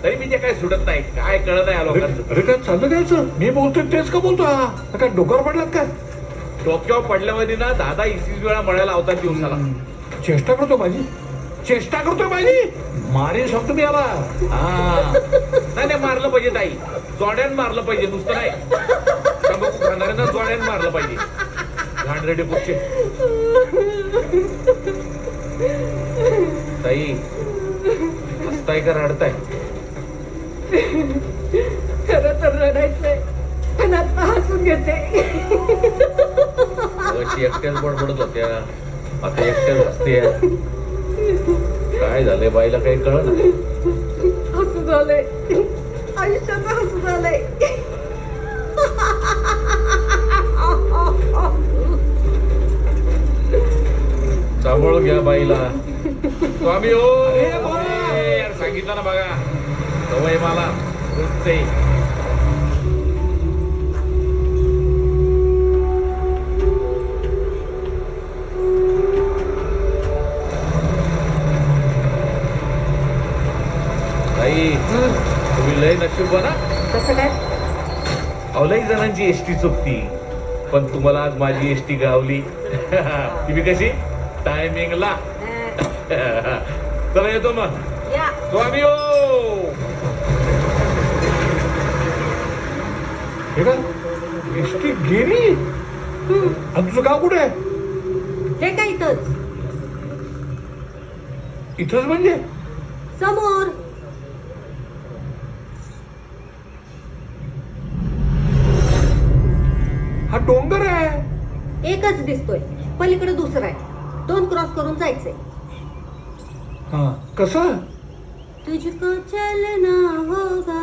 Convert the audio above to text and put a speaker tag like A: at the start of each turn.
A: तरी मी ते काय सुटत नाही, काय कळत नाही या लोकांचं.
B: अरे काय चाललं कायचं? मी बोलतोय तेच का बोलतो हा? काय डोक्यावर पडलात काय?
A: डोक्यावर पडल्यामध्ये ना 10 21 वेळा म्हणायला लावतात दिवसाला.
B: चेष्टा करतो माझी, चेष्टा करतोय माझी. मारी सांगतो मी याला.
A: हा नाही नाही, मारलं पाहिजे ताई, जोड्यान मारलं पाहिजे, नुसतं नाही. तंबाखू खाणाऱ्यांना जोड्यान मारलं पाहिजे. घाणरेडे पुढचे. ताई हसताय का रडताय?
C: खरं तर रडायचंय, पण आता हसून घेते.
A: अशी एकट्याच बडबडत होत्या, आता एकट्याच हसते. काय झालंय बाईला काही कळत नाही.
C: हसू झालंय, आयुष्याचं हसू झालंय.
A: सांभाळून घ्या बाईला. स्वामी हो,
B: अरे बाबा.
A: यार सांगितलं ना बघा, सवय मला रोजचे. ताई तुम्ही लय नशीब ना.
C: कसं काय?
A: अहो लई जणांची एसटी चुकती, पण तुम्हाला आज माझी एसटी गावली. तुम्ही कशी टायमिंगला. चला येतो मग.
C: या.
A: स्वामी हो.
B: हे काय एसटी गेली? आणि तुझं गाव कुठे आहे?
C: हे काय इथंच
B: इथंच म्हणजे?
C: समोर.
B: हा डोंगर आहे.
C: एकच दिसतोय, पलीकडे दुसरा आहे. 2 क्रॉस करून जायचंय.
B: हा कसं?
C: तुझको चलना होगा